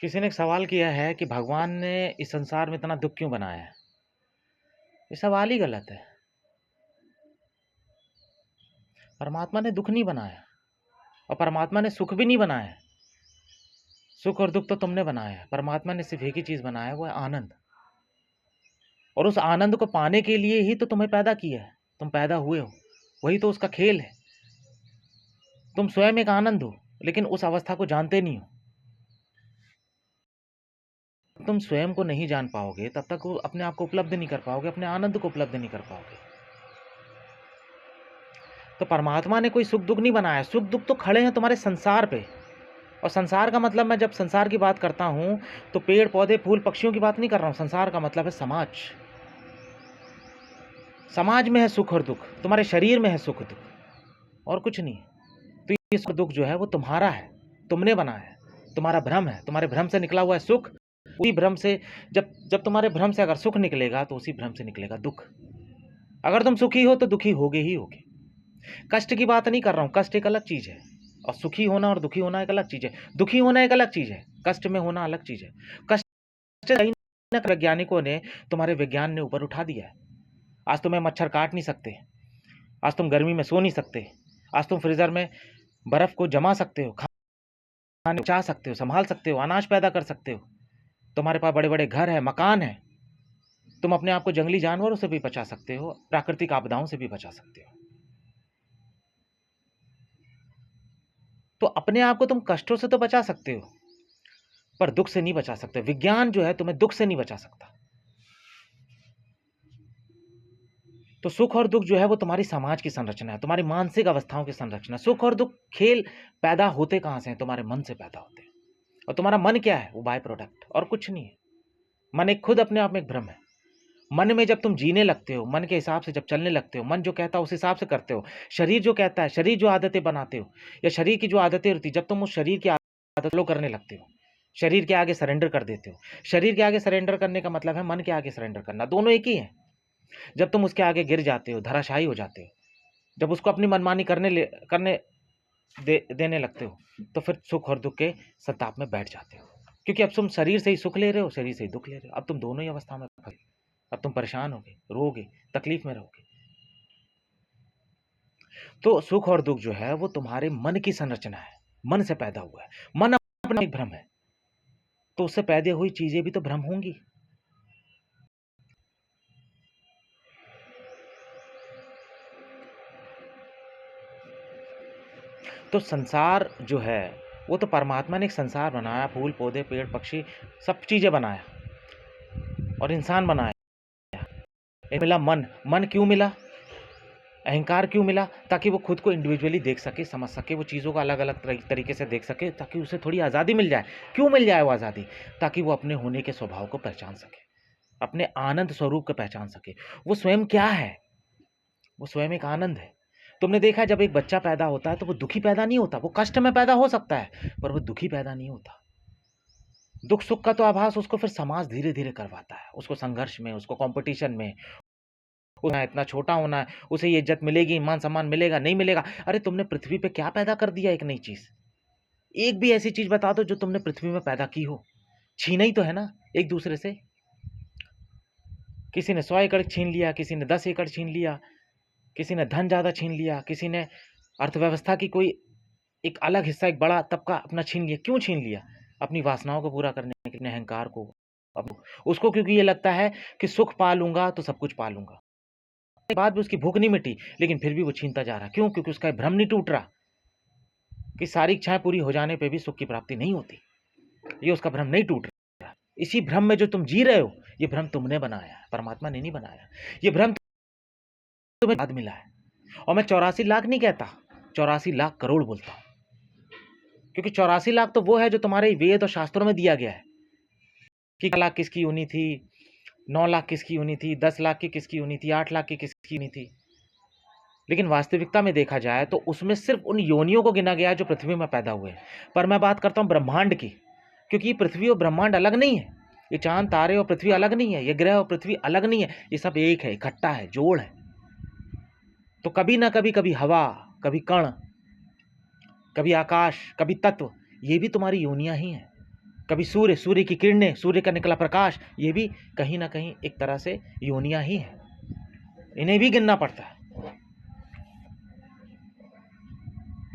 किसी ने एक सवाल किया है कि भगवान ने इस संसार में इतना दुख क्यों बनाया है? ये सवाल ही गलत है। परमात्मा ने दुख नहीं बनाया और परमात्मा ने सुख भी नहीं बनाया है। सुख और दुख तो तुमने बनाया है। परमात्मा ने सिर्फ एक ही चीज बनाया है, वो है आनंद। और उस आनंद को पाने के लिए ही तो तुम्हें पैदा किया है। तुम पैदा हुए हो, वही तो उसका खेल है। तुम स्वयं एक आनंद हो, लेकिन उस अवस्था को जानते नहीं हो। तुम स्वयं को नहीं जान पाओगे तब तक वो अपने आप को उपलब्ध नहीं कर पाओगे, अपने आनंद को उपलब्ध नहीं कर पाओगे। तो परमात्मा ने कोई सुख दुख नहीं बनाया। सुख दुख तो खड़े हैं तुम्हारे संसार पे। और संसार का मतलब, मैं जब संसार की बात करता हूं तो पेड़ पौधे फूल पक्षियों की बात नहीं कर रहा हूं। संसार का मतलब है समाज। समाज में है सुख और दुख, तुम्हारे शरीर में है सुख दुख, और कुछ नहीं। तो ये सुख दुख जो है वो तुम्हारा है, तुमने बनाया है, तुम्हारा भ्रम है। तुम्हारे भ्रम से निकला हुआ है सुख। उसी भ्रम से जब जब तुम्हारे भ्रम से अगर सुख निकलेगा तो उसी भ्रम से निकलेगा दुख। अगर तुम सुखी हो तो दुखी होगे ही होगे। कष्ट की बात नहीं कर रहा हूं, कष्ट एक अलग चीज है और सुखी होना और दुखी होना एक अलग चीज है। दुखी होना एक अलग चीज है, कष्ट में होना अलग चीज है। कष्ट वैज्ञानिकों ने, तुम्हारे विज्ञान ने ऊपर उठा दिया है। आज तुम्हें मच्छर काट नहीं सकते, आज तुम गर्मी में सो नहीं सकते, आज तुम फ्रीजर में बर्फ को जमा सकते हो, खाने बचा सकते हो, संभाल सकते हो, अनाज पैदा कर सकते हो। तुम्हारे पास बड़े बड़े घर है, मकान है। तुम अपने आप को जंगली जानवरों से भी बचा सकते हो, प्राकृतिक आपदाओं से भी बचा सकते हो। तो अपने आप को तुम कष्टों से तो बचा सकते हो, पर दुख से नहीं बचा सकते। विज्ञान जो है तुम्हें दुख से नहीं बचा सकता। तो सुख और दुख जो है वो तुम्हारी समाज की संरचना है, तुम्हारी मानसिक अवस्थाओं की संरचना। सुख और दुख खेल पैदा होते कहां से हैं? तुम्हारे मन से पैदा होते हैं। और तुम्हारा मन क्या है? वो बाय प्रोडक्ट और कुछ नहीं है। मन एक खुद अपने आप में एक भ्रम है। मन में जब तुम जीने लगते हो, मन के हिसाब से जब चलने लगते हो, मन जो कहता है उस हिसाब से करते हो, शरीर जो कहता है, शरीर जो आदतें बनाते हो, या शरीर की जो आदतें होती, जब तुम उस शरीर की आदत फॉलो करने लगते हो, शरीर के आगे सरेंडर कर देते हो। शरीर के आगे सरेंडर करने का मतलब है मन के आगे सरेंडर करना, दोनों एक ही है। जब तुम उसके आगे गिर जाते हो, धराशायी हो जाते हो, जब उसको अपनी मनमानी देने लगते हो, तो फिर सुख और दुख के संताप में बैठ जाते हो। क्योंकि अब तुम शरीर से ही सुख ले रहे हो, शरीर से ही दुख ले रहे हो। अब तुम दोनों ही अवस्था में फंसे। अब तुम परेशान होगे, रोगे, तकलीफ में रहोगे। तो सुख और दुख जो है वो तुम्हारे मन की संरचना है, मन से पैदा हुआ है। मन अपना एक भ्रम है, तो उससे पैदा हुई चीजें भी तो भ्रम होंगी। तो संसार जो है वो तो परमात्मा ने एक संसार बनाया, फूल पौधे पेड़ पक्षी सब चीजें बनाया, और इंसान बनाया। मिला मन। मन क्यों मिला? अहंकार क्यों मिला? ताकि वो खुद को इंडिविजुअली देख सके, समझ सके, वो चीज़ों को अलग अलग तरीके से देख सके, ताकि उसे थोड़ी आज़ादी मिल जाए। क्यों मिल जाए वो आज़ादी? ताकि वो अपने होने के स्वभाव को पहचान सके, अपने आनंद स्वरूप को पहचान सके। वो स्वयं क्या है? वो स्वयं एक आनंद है। तुमने देखा है, जब एक बच्चा पैदा होता है तो वो दुखी पैदा नहीं होता। वो कष्ट में पैदा हो सकता है, पर वो दुखी पैदा नहीं होता। दुख सुख का तो आभास उसको फिर समाज धीरे धीरे करवाता है, उसको संघर्ष में, उसको कंपटीशन में। होना है, इतना छोटा होना है, उसे ये इज्जत मिलेगी, मान सम्मान मिलेगा, नहीं मिलेगा। अरे तुमने पृथ्वी पे क्या पैदा कर दिया? एक नई चीज, एक भी ऐसी चीज बता दो जो तुमने पृथ्वी में पैदा की हो। छीना ही तो है ना एक दूसरे से। किसी ने 100 एकड़ छीन लिया, किसी ने 10 एकड़ छीन लिया, किसी ने धन ज्यादा छीन लिया, किसी ने अर्थव्यवस्था की कोई एक अलग हिस्सा, एक बड़ा तबका अपना छीन लिया। क्यों छीन लिया? अपनी वासनाओं को पूरा करने के लिए, अपने अहंकार को। अब उसको क्योंकि ये लगता है कि सुख पा लूंगा तो सब कुछ पा लूंगा। बाद भी उसकी भूख नहीं मिटी, लेकिन फिर भी वो छीनता जा रहा। क्यों? क्योंकि उसका भ्रम नहीं टूट रहा कि सारी इच्छाएं पूरी हो जाने पे भी सुख की प्राप्ति नहीं होती। ये उसका भ्रम नहीं टूट रहा। इसी भ्रम में जो तुम जी रहे हो, ये भ्रम तुमने बनाया है, परमात्मा ने नहीं बनाया। ये भ्रम तुम्हें बाद मिला है। और मैं 84 लाख नहीं कहता, 84 लाख करोड़ बोलता हूं। क्योंकि 84 लाख तो वो है जो तुम्हारे वेद और शास्त्रों में दिया गया है कि 1 लाख किसकी होनी थी, 9 लाख किसकी होनी थी, 10 लाख की किसकी होनी थी, 8 लाख की किसकी होनी थी। लेकिन वास्तविकता में देखा जाए तो उसमें सिर्फ उन योनियों को गिना गया है जो पृथ्वी में पैदा हुए हैं। पर मैं बात करता हूं ब्रह्मांड की, क्योंकि ये पृथ्वी और ब्रह्मांड अलग नहीं है। ये चांद तारे और पृथ्वी अलग नहीं है, ये ग्रह और पृथ्वी अलग नहीं है। ये सब एक है, इकट्ठा है, जोड़ है। तो कभी ना कभी, कभी हवा, कभी कण, कभी आकाश, कभी तत्व, ये भी तुम्हारी योनियां ही हैं। कभी सूर्य, सूर्य की किरणें, सूर्य का निकला प्रकाश, ये भी कहीं ना कहीं एक तरह से योनियां ही हैं, इन्हें भी गिनना पड़ता है।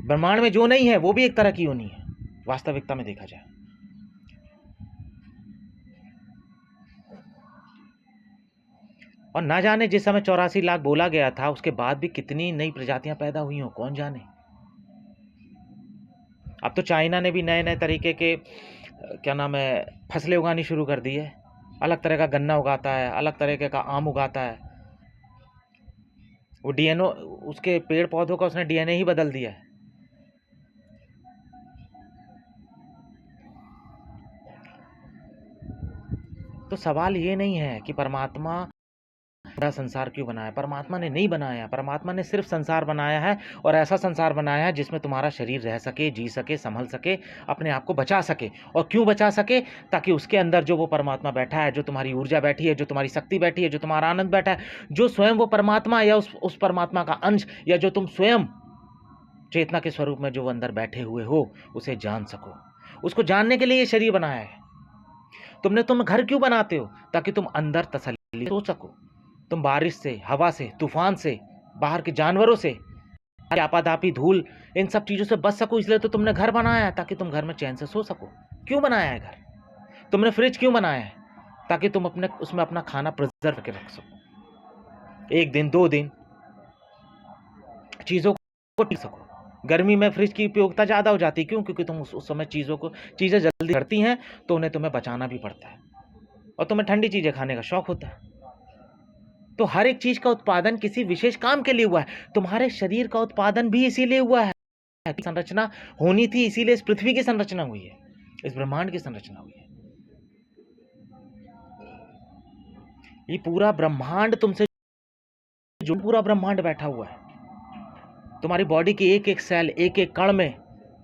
ब्रह्मांड में जो नहीं है वो भी एक तरह की योनि है, वास्तविकता में देखा जाए। और ना जाने जिस समय 84 लाख बोला गया था, उसके बाद भी कितनी नई प्रजातियां पैदा हुई हो, कौन जाने। अब तो चाइना ने भी नए नए तरीके के क्या नाम है, फसलें उगानी शुरू कर दी है। अलग तरह का गन्ना उगाता है, अलग तरीके का आम उगाता है। वो डीएनए, उसके पेड़ पौधों का उसने डीएनए ही बदल दिया है। तो सवाल ये नहीं है कि परमात्मा बड़ा संसार क्यों बनाया। परमात्मा ने नहीं बनाया, परमात्मा ने सिर्फ संसार बनाया है, और ऐसा संसार बनाया है जिसमें तुम्हारा शरीर रह सके, जी सके, संभल सके, अपने आप को बचा सके। और क्यों बचा सके? ताकि उसके अंदर जो वो परमात्मा बैठा है, जो तुम्हारी ऊर्जा बैठी है, जो तुम्हारी शक्ति बैठी है, जो तुम्हारा आनंद बैठा है, जो स्वयं वो परमात्मा या उस परमात्मा का अंश, या जो तुम स्वयं चेतना के स्वरूप में जो वो अंदर बैठे हुए हो, उसे जान सको। उसको जानने के लिए ये शरीर बनाया है। तुम घर क्यों बनाते हो? ताकि तुम अंदर तसल्ली सो सको। तुम बारिश से, हवा से, तूफान से, बाहर के जानवरों से, आपादापी, धूल, इन सब चीजों से बच सको। इसलिए तो तुमने घर बनाया है, ताकि तुम घर में चैन से सो सको। क्यों बनाया है घर? तुमने फ्रिज क्यों बनाया है? ताकि तुम उसमें अपना खाना प्रिजर्व करके रख सको, 1 दिन 2 दिन चीजों को टिक सको। गर्मी में फ्रिज की उपयोगिता ज्यादा हो जाती है। क्यों? क्योंकि तुम उस समय चीजें जल्दी करती हैं, तो उन्हें तुम्हें बचाना भी पड़ता है, और तुम्हें ठंडी चीजें खाने का शौक होता है। तो हर एक चीज का उत्पादन किसी विशेष काम के लिए हुआ है। तुम्हारे शरीर का उत्पादन भी इसीलिए हुआ है। संरचना होनी थी, इसीलिए इस पृथ्वी की संरचना हुई है, इस ब्रह्मांड की संरचना हुई है। ये पूरा ब्रह्मांड तुमसे जो पूरा ब्रह्मांड बैठा हुआ है। तुम्हारी बॉडी की एक एक सेल, एक एक कण में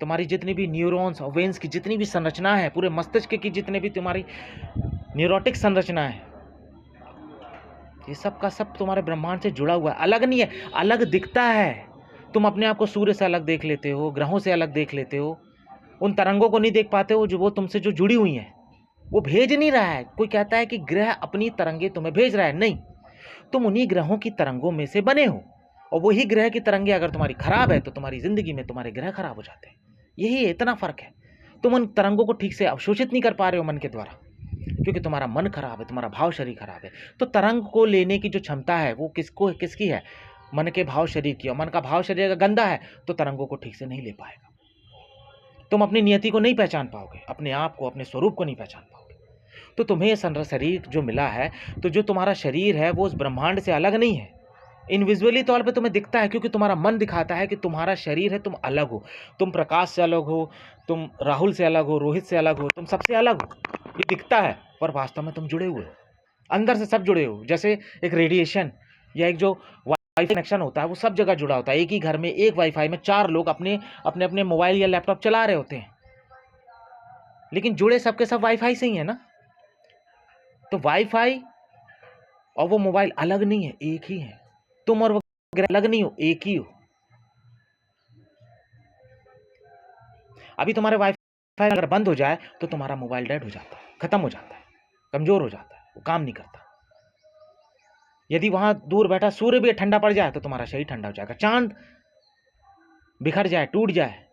तुम्हारी जितनी भी न्यूरॉन्स और वेन्स की जितनी भी संरचना है, पूरे मस्तिष्क की जितने भी तुम्हारी न्यूरोटिक संरचना है, ये सब का सब तुम्हारे ब्रह्मांड से जुड़ा हुआ है। अलग नहीं है, अलग दिखता है। तुम अपने आप को सूर्य से अलग देख लेते हो, ग्रहों से अलग देख लेते हो, उन तरंगों को नहीं देख पाते हो जो वो तुमसे जो जुड़ी हुई हैं। वो भेज नहीं रहा है। कोई कहता है कि ग्रह अपनी तरंगे तुम्हें भेज रहा है, नहीं, तुम उन्हीं ग्रहों की तरंगों में से बने हो, और वही ग्रह की तरंगे अगर तुम्हारी खराब है तो तुम्हारी जिंदगी में तुम्हारे ग्रह खराब हो जाते हैं। यही इतना फर्क है। तुम उन तरंगों को ठीक से अवशोषित नहीं कर पा रहे हो मन के द्वारा, क्योंकि तुम्हारा मन खराब है, तुम्हारा भाव शरीर खराब है। तो तरंग को लेने की जो क्षमता है वो किसकी है? मन के भाव शरीर की। और मन का भाव शरीर अगर गंदा है तो तरंगों को ठीक से नहीं ले पाएगा। तुम अपनी नियति को नहीं पहचान पाओगे, अपने आप को, अपने स्वरूप को नहीं पहचान पाओगे। तो तुम्हें ये शरीर जो मिला है, तो जो तुम्हारा शरीर है वो उस ब्रह्मांड से अलग नहीं है। इनविजुअली तौर पे तुम्हें दिखता है, क्योंकि तुम्हारा मन दिखाता है कि तुम्हारा शरीर है, तुम अलग हो, तुम प्रकाश से अलग हो, तुम राहुल से अलग हो, रोहित से अलग हो, तुम सबसे अलग हो, ये दिखता है। पर वास्तव में तुम जुड़े हुए हो, अंदर से सब जुड़े हो। जैसे एक रेडिएशन या एक जो वाईफाई कनेक्शन होता है, वो सब जगह जुड़ा होता है। एक ही घर में एक वाईफाई में 4 लोग अपने अपने मोबाइल या लैपटॉप चला रहे होते हैं, लेकिन जुड़े सबके सब वाईफाई से ही है ना। तो वाईफाई और वो मोबाइल अलग नहीं है, एक ही है। तुम और वो अलग नहीं हो, एक ही हो। अभी तुम्हारे वाईफाई अगर बंद हो जाए तो तुम्हारा मोबाइल डेड हो जाता है, खत्म हो जाता है, कमजोर हो जाता है, वो काम नहीं करता। यदि वहां दूर बैठा सूर्य भी ठंडा पड़ जाए तो तुम्हारा शरीर ठंडा हो जाएगा। चांद बिखर जाए, टूट जाए,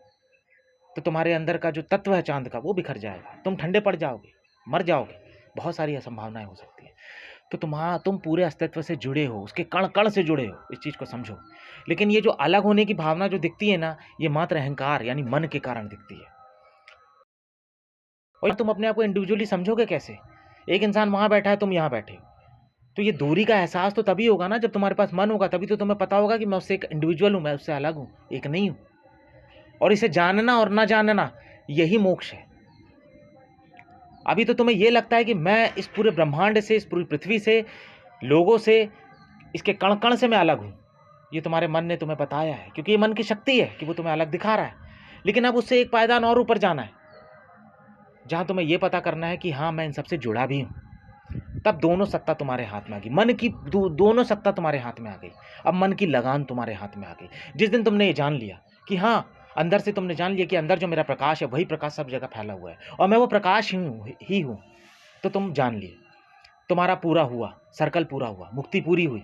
तो तुम्हारे अंदर का जो तत्व है चांद का वो बिखर जाएगा, तुम ठंडे पड़ जाओगे, मर जाओगे। बहुत सारी संभावनाएं हो सकती है। तो तुम पूरे अस्तित्व से जुड़े हो, उसके कण कण से जुड़े हो, इस चीज को समझो। लेकिन ये जो अलग होने की भावना जो दिखती है ना, ये मात्र अहंकार यानी मन के कारण दिखती है। और तुम अपने आप को इंडिविजुअली समझोगे कैसे? एक इंसान वहां बैठा है, तुम यहां बैठे हो, तो ये दूरी का एहसास तो तभी होगा ना जब तुम्हारे पास मन होगा। तभी तो तुम्हें पता होगा कि मैं उससे एक इंडिविजुअल हूं, मैं उससे अलग हूं, एक नहीं हूं। और इसे जानना और ना जानना, यही मोक्ष है। अभी तो तुम्हें यह लगता है कि मैं इस पूरे ब्रह्मांड से, इस पूरी पृथ्वी से, लोगों से, इसके कण कण से मैं अलग हूं। ये तुम्हारे मन ने तुम्हें बताया है, क्योंकि ये मन की शक्ति है कि वो तुम्हें अलग दिखा रहा है। लेकिन अब उससे एक पायदान और ऊपर जाना है, जहां तुम्हें यह पता करना है कि हाँ, मैं इन सबसे जुड़ा भी हूं। तब दोनों सत्ता तुम्हारे हाथ में आ गई, मन की दोनों सत्ता तुम्हारे हाथ में आ गई। अब मन की लगान तुम्हारे हाथ में आ गई। जिस दिन तुमने ये जान लिया कि हाँ, अंदर से तुमने जान लिया कि अंदर जो मेरा प्रकाश है वही प्रकाश सब जगह फैला हुआ है और मैं वो प्रकाश ही हूँ, तो तुम जान लिए, तुम्हारा पूरा हुआ, सर्कल पूरा हुआ, मुक्ति पूरी हुई,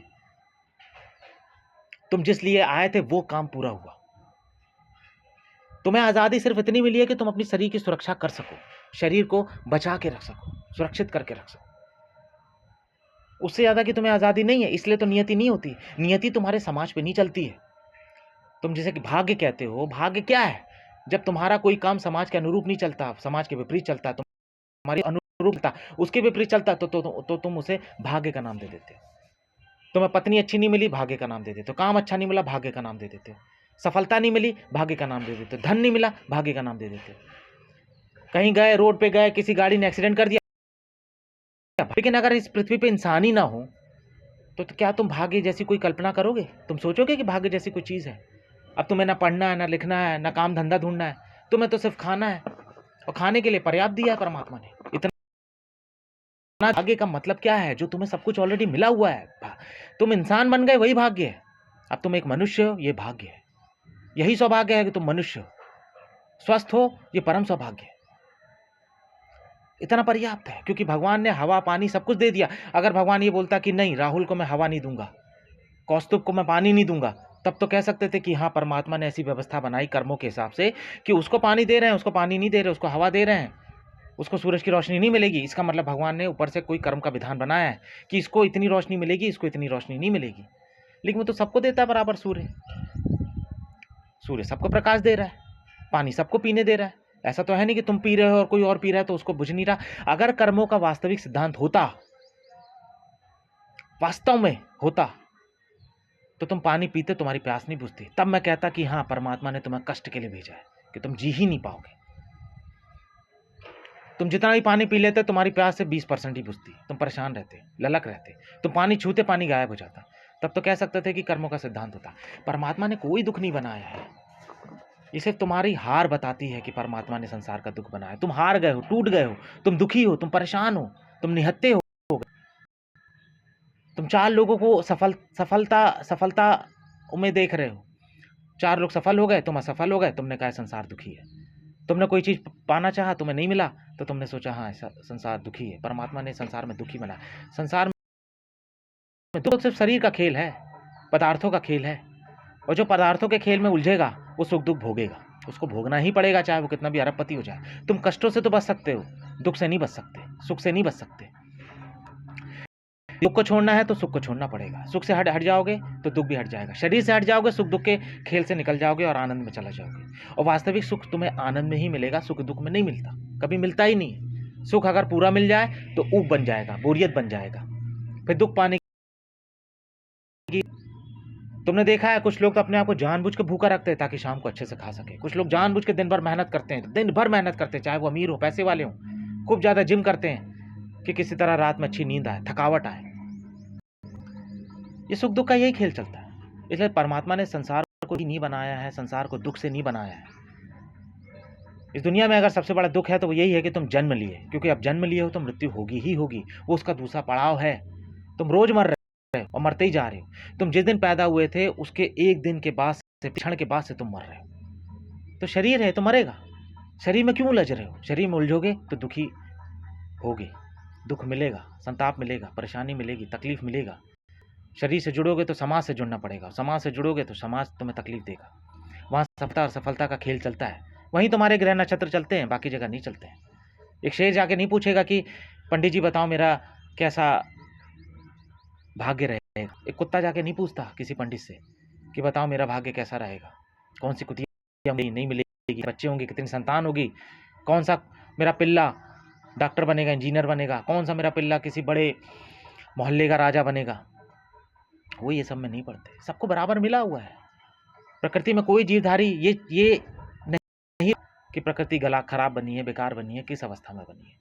तुम जिस लिए आए थे वो काम पूरा हुआ। तुम्हें आज़ादी सिर्फ इतनी मिली है कि तुम अपनी शरीर की सुरक्षा कर सको, शरीर को बचा के रख सको, सुरक्षित करके रख सको। उससे ज़्यादा की तुम्हें आज़ादी नहीं है। इसलिए तो नियति नहीं होती। नियति तुम्हारे समाज पे नहीं चलती है। तुम जैसे कि भाग्य कहते हो, भाग्य क्या है? जब तुम्हारा कोई काम समाज के अनुरूप नहीं चलता, समाज के विपरीत चलता, तुम्हारे अनुरूप चलता, उसके विपरीत चलता, तो तुम उसे भाग्य का नाम दे देते हो। तुम्हें पत्नी अच्छी नहीं मिली, भाग्य का नाम दे देते हो। काम अच्छा नहीं मिला, भाग्य का नाम दे देते हो। सफलता नहीं मिली, भाग्य का नाम दे देते हो। धन नहीं मिला, भाग्य का नाम दे देते हो। कहीं गए, रोड पे गए, किसी गाड़ी ने एक्सीडेंट कर दिया, लेकिन अगर इस पृथ्वी पे इंसान ही ना हो तो क्या तुम भाग्य जैसी कोई कल्पना करोगे? तुम सोचोगे कि भाग्य जैसी कोई चीज़ है? अब तुम्हें ना पढ़ना है, ना लिखना है, ना काम धंधा ढूंढना है, तुम्हें तो सिर्फ खाना है, और खाने के लिए पर्याप्त दिया है परमात्मा ने। इतना भाग्य का मतलब क्या है? जो तुम्हें सब कुछ ऑलरेडी मिला हुआ है। तुम इंसान बन गए, वही भाग्य है। अब तुम एक मनुष्य हो, ये भाग्य है। यही सौभाग्य है कि तुम मनुष्य हो, स्वस्थ हो, ये परम सौभाग्य है। इतना पर्याप्त है, क्योंकि भगवान ने हवा पानी सब कुछ दे दिया। अगर भगवान ये बोलता कि नहीं, राहुल को मैं हवा नहीं दूंगा, कौस्तुभ को मैं पानी नहीं दूंगा, तब तो कह सकते थे कि हाँ, परमात्मा ने ऐसी व्यवस्था बनाई कर्मों के हिसाब से कि उसको पानी दे रहे हैं, उसको पानी नहीं दे रहे, उसको हवा दे रहे हैं, उसको सूरज की रोशनी नहीं मिलेगी। इसका मतलब भगवान ने ऊपर से कोई कर्म का विधान बनाया है कि इसको इतनी रोशनी मिलेगी, इसको इतनी रोशनी नहीं मिलेगी। लेकिन वो तो सबको देता है बराबर। सूर्य सबको प्रकाश दे रहा है, पानी सबको पीने दे रहा है। ऐसा तो है नहीं कि तुम पी रहे हो और कोई और पी रहा है तो उसको बुझ नहीं रहा। अगर कर्मों का वास्तविक सिद्धांत होता, वास्तव में होता, तो तुम पानी पीते, तुम्हारी प्यास नहीं बुझती। तब मैं कहता कि हाँ, परमात्मा ने तुम्हें कष्ट के लिए भेजा है कि तुम जी ही नहीं पाओगे। तुम जितना भी पानी पी लेते, तुम्हारी प्यास से 20% ही बुझती, तुम परेशान रहते, ललक रहते, तुम पानी छूते पानी गायब हो जाता। तब तो कह सकते थे कि कर्मों का सिद्धांत होता। परमात्मा ने कोई दुख नहीं बनाया है। ये सिर्फ तुम्हारी हार बताती है कि परमात्मा ने संसार का दुख बनाया। तुम हार गए हो, टूट गए हो, तुम दुखी हो, तुम परेशान हो, तुम निहत्ते हो। तुम 4 लोगों को सफलता में देख रहे हो। 4 लोग सफल हो गए, तुम असफल हो गए, तुमने कहा संसार दुखी है। तुमने कोई चीज पाना चाहा, तुम्हें नहीं मिला, तो तुमने सोचा हाँ, संसार दुखी है। परमात्मा ने संसार में दुखी बनाया। संसार में दुख सिर्फ शरीर का खेल है, पदार्थों का खेल है, और जो पदार्थों के खेल में उलझेगा वो सुख दुख भोगेगा। उसको भोगना ही पड़ेगा, चाहे वो कितना भी अरबपति हो जाए। तुम कष्टों से तो बच सकते हो, दुख से नहीं बच सकते, सुख से नहीं बच सकते। दुख को छोड़ना है तो सुख को छोड़ना पड़ेगा। सुख से हट जाओगे तो दुख भी हट जाएगा। शरीर से हट जाओगे, सुख दुख के खेल से निकल जाओगे और आनंद में चला जाओगे। और वास्तविक सुख तुम्हें आनंद में ही मिलेगा, सुख दुख में नहीं मिलता, कभी मिलता ही नहीं। सुख अगर पूरा मिल जाए तो ऊब बन जाएगा, बोरियत बन जाएगा, फिर दुख पाने की। तुमने देखा है, कुछ लोग तो अपने आप को जानबूझ के भूखा रखते हैं ताकि शाम को अच्छे से खा सके। कुछ लोग जानबूझ के दिन भर मेहनत करते हैं, दिन भर मेहनत करते हैं, चाहे वो अमीर हो, पैसे वाले हो, खूब ज्यादा जिम करते हैं कि किसी तरह रात में अच्छी नींद आए, थकावट आए। ये सुख दुख का यही खेल चलता है। इसलिए परमात्मा ने संसार को ही नहीं बनाया है, संसार को दुख से नहीं बनाया है। इस दुनिया में अगर सबसे बड़ा दुख है तो वो यही है कि तुम जन्म लिए, क्योंकि अब जन्म लिए हो तो मृत्यु होगी ही होगी। वो उसका दूसरा पड़ाव है। तुम रोज मर रहे हो और मरते ही जा रहे हो। तुम जिस दिन पैदा हुए थे उसके एक दिन के बाद से, क्षण के बाद से तुम मर रहे हो। तो शरीर है तो मरेगा। शरीर में क्यों उलझ रहे हो? शरीर में उलझोगे तो दुखी होगे, दुख मिलेगा, संताप मिलेगा, परेशानी मिलेगी, तकलीफ मिलेगा। शरीर से जुड़ोगे तो समाज से जुड़ना पड़ेगा, समाज से जुड़ोगे तो समाज तुम्हें तकलीफ देगा। वहाँ सफलता और सफलता का खेल चलता है। वहीं तुम्हारे ग्रह नक्षत्र चलते हैं, बाकी जगह नहीं चलते हैं। एक शेर जाके नहीं पूछेगा कि पंडित जी बताओ मेरा कैसा भाग्य रहेगा। एक कुत्ता जाके नहीं पूछता किसी पंडित से कि बताओ मेरा भाग्य कैसा रहेगा, कौन सी कुतिया नहीं मिलेगी, बच्चे होंगे, कितनी संतान होगी, कौन सा मेरा पिल्ला डॉक्टर बनेगा, इंजीनियर बनेगा, कौन सा मेरा पिल्ला किसी बड़े मोहल्ले का राजा बनेगा। वो ये सब में नहीं पड़ते। सबको बराबर मिला हुआ है। प्रकृति में कोई जीवधारी ये नहीं कि प्रकृति गला खराब बनी है, बेकार बनी है, किस अवस्था में बनी है।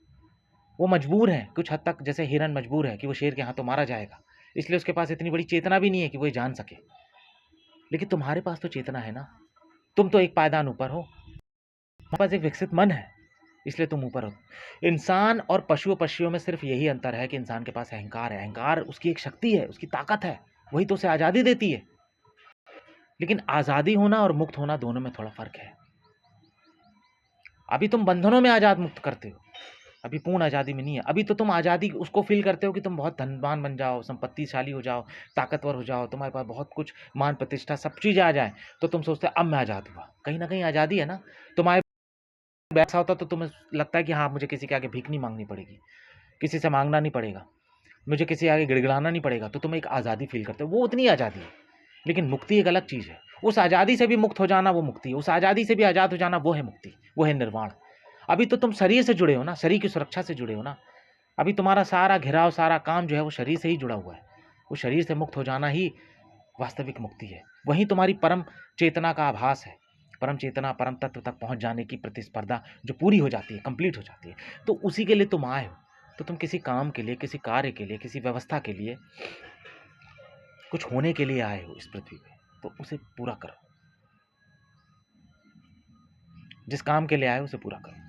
वो मजबूर है कुछ हद तक, जैसे हिरन मजबूर है कि वो शेर के हाथों मारा जाएगा, इसलिए उसके पास इतनी बड़ी चेतना भी नहीं है कि वो ये जान सके। लेकिन तुम्हारे पास तो चेतना है ना, तुम तो एक पायदान ऊपर हो, तुम्हारे पास एक विकसित मन है, इसलिए तुम ऊपर हो। इंसान और पशुओं में सिर्फ यही अंतर है कि इंसान के पास अहंकार है। अहंकार उसकी एक शक्ति है, उसकी ताकत है, वही तो उसे आज़ादी देती है। लेकिन आज़ादी होना और मुक्त होना दोनों में थोड़ा फ़र्क है। अभी तुम बंधनों में आज़ाद मुक्त करते हो, अभी पूर्ण आज़ादी में नहीं है। अभी तो तुम आज़ादी उसको फ़ील करते हो कि तुम बहुत धनवान बन जाओ, संपत्तिशाली हो जाओ, ताकतवर हो जाओ, तुम्हारे पास बहुत कुछ मान प्रतिष्ठा सब चीज़ें आ जाएँ, तो तुम सोचते हो अब मैं आज़ाद हुआ। कहीं न कहीं आज़ादी है ना, तुम्हारे ऐसा होता तो तुम्हें लगता है कि हाँ, मुझे किसी के आगे भीख नहीं माँगनी पड़ेगी, किसी से माँगना नहीं पड़ेगा, मुझे किसी के आगे गिड़गिड़ाना नहीं पड़ेगा, तो तुम एक आज़ादी फ़ील करते हो, वो उतनी आज़ादी है। लेकिन मुक्ति एक अलग चीज़ है। उस आज़ादी से भी मुक्त हो जाना वो मुक्ति है, उस आज़ादी से भी आज़ाद हो जाना वो है मुक्ति, वो है निर्वाण। अभी तो तुम शरीर से जुड़े हो ना, शरीर की सुरक्षा से जुड़े हो ना। अभी तुम्हारा सारा घिराव, सारा काम जो है वो शरीर से ही जुड़ा हुआ है। वो शरीर से मुक्त हो जाना ही वास्तविक मुक्ति है। वहीं तुम्हारी परम चेतना का आभास है। परम चेतना, परम तत्व तक पहुँच जाने की प्रतिस्पर्धा जो पूरी हो जाती है, कंप्लीट हो जाती है। तो उसी के लिए तुम आए हो। तो तुम किसी काम के लिए, किसी कार्य के लिए, किसी व्यवस्था के लिए, कुछ होने के लिए आए हो इस पृथ्वी पे, तो उसे पूरा करो। जिस काम के लिए आए हो उसे पूरा करो।